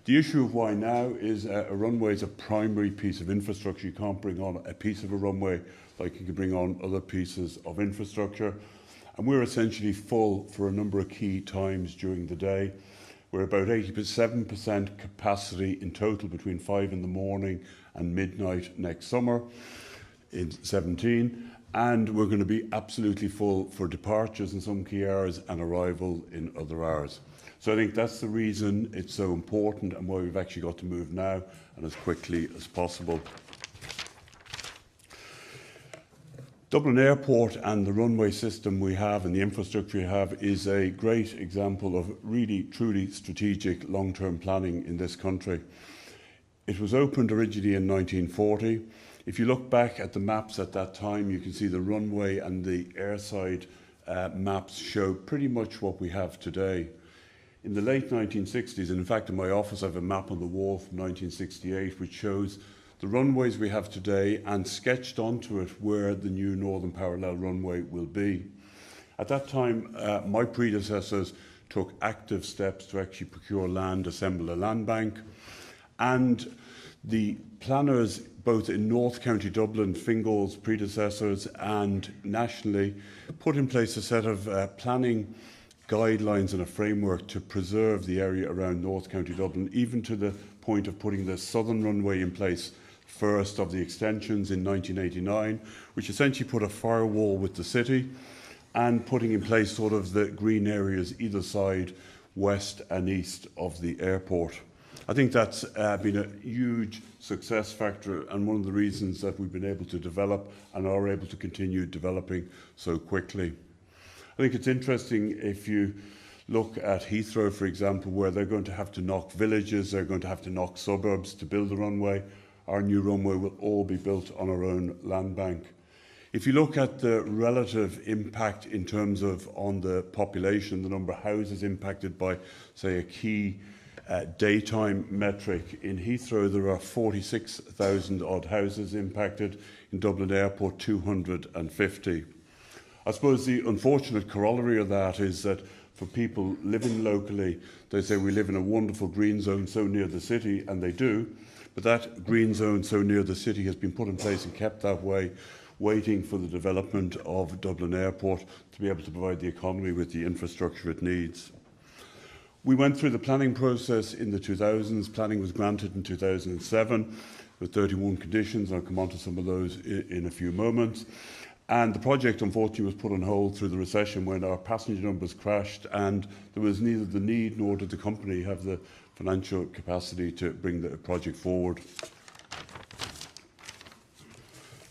The issue of why now is a runway is a primary piece of infrastructure. You can't bring on a piece of a runway like you can bring on other pieces of infrastructure. And we're essentially full for a number of key times during the day. We're about 87% capacity in total between 5 in the morning and midnight next summer in 17. And we're going to be absolutely full for departures in some key hours and arrival in other hours. So I think that's the reason it's so important and why we've actually got to move now and as quickly as possible. Dublin Airport and the runway system we have and the infrastructure we have is a great example of really, truly strategic long-term planning in this country. It was opened originally in 1940. If you look back at the maps at that time, you can see the runway and the airside maps show pretty much what we have today. In the late 1960s, and in fact in my office I have a map on the wall from 1968 which shows the runways we have today and sketched onto it where the new Northern Parallel runway will be. At that time, my predecessors took active steps to actually procure land, assemble a land bank, and the planners both in North County Dublin, Fingal's predecessors, and nationally put in place a set of planning guidelines and a framework to preserve the area around North County Dublin, even to the point of putting the southern runway in place first of the extensions in 1989, which essentially put a firewall with the city and putting in place sort of the green areas either side, west and east of the airport. I think that's been a huge success factor and one of the reasons that we've been able to develop and are able to continue developing so quickly. I think it's interesting if you look at Heathrow, for example, where they're going to have to knock villages, they're going to have to knock suburbs to build the runway. Our new runway will all be built on our own land bank. If you look at the relative impact in terms of on the population, the number of houses impacted by, say, a key daytime metric, in Heathrow there are 46,000 odd houses impacted, in Dublin Airport 250. I suppose the unfortunate corollary of that is that for people living locally, they say we live in a wonderful green zone so near the city, and they do, but that green zone so near the city has been put in place and kept that way, waiting for the development of Dublin Airport to be able to provide the economy with the infrastructure it needs. We went through the planning process in the 2000s. Planning was granted in 2007 with 31 conditions. I'll come on to some of those in a few moments. And the project, unfortunately, was put on hold through the recession when our passenger numbers crashed and there was neither the need nor did the company have the financial capacity to bring the project forward.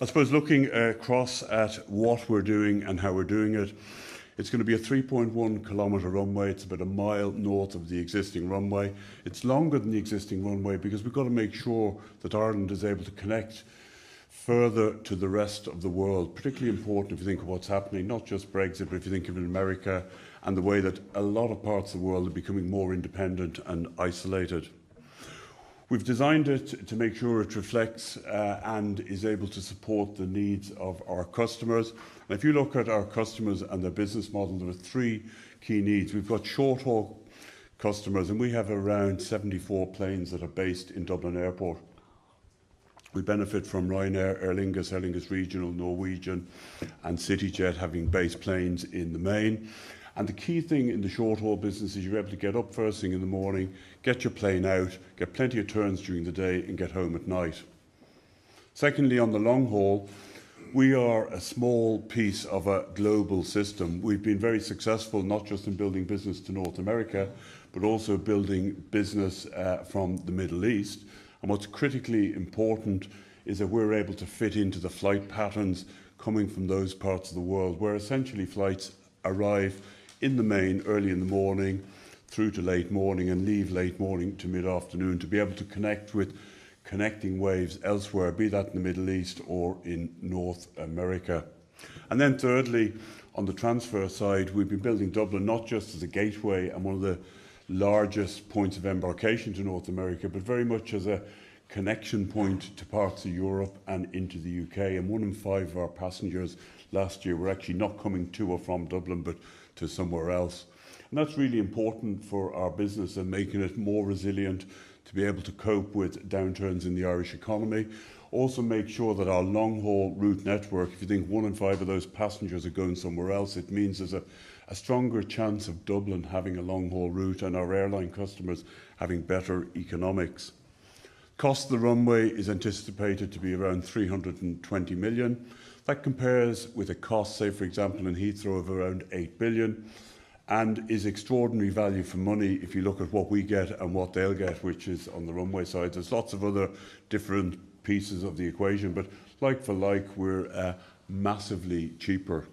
I suppose looking across at what we're doing and how we're doing it, it's going to be a 3.1 kilometre runway. It's about a mile north of the existing runway. It's longer than the existing runway because we've got to make sure that Ireland is able to connect further to the rest of the world, particularly important if you think of what's happening, not just Brexit, but if you think of in America and the way that a lot of parts of the world are becoming more independent and isolated. We've designed it to make sure it reflects and is able to support the needs of our customers. And if you look at our customers and their business model, there are three key needs. We've got short-haul customers, and we have around 74 planes that are based in Dublin Airport. We benefit from Ryanair, Aer Lingus Regional, Norwegian and CityJet having base planes in the main. And the key thing in the short-haul business is you're able to get up first thing in the morning, get your plane out, get plenty of turns during the day and get home at night. Secondly, on the long haul, we are a small piece of a global system. We've been very successful not just in building business to North America, but also building business from the Middle East. And what's critically important is that we're able to fit into the flight patterns coming from those parts of the world where essentially flights arrive in the main early in the morning through to late morning and leave late morning to mid-afternoon to be able to connect with connecting waves elsewhere, be that in the Middle East or in North America. And then thirdly, on the transfer side, we've been building Dublin not just as a gateway and one of the largest points of embarkation to North America, but very much as a connection point to parts of Europe and into the UK. And 1 in 5 of our passengers last year were actually not coming to or from Dublin, but to somewhere else. And that's really important for our business and making it more resilient to be able to cope with downturns in the Irish economy. Also make sure that our long-haul route network, if you think 1 in 5 of those passengers are going somewhere else, it means there's a stronger chance of Dublin having a long-haul route and our airline customers having better economics. Cost of the runway is anticipated to be around 320 million. That compares with a cost, say for example in Heathrow, of around 8 billion, and is extraordinary value for money if you look at what we get and what they'll get, which is on the runway side. There's lots of other different pieces of the equation, but like for like, we're massively cheaper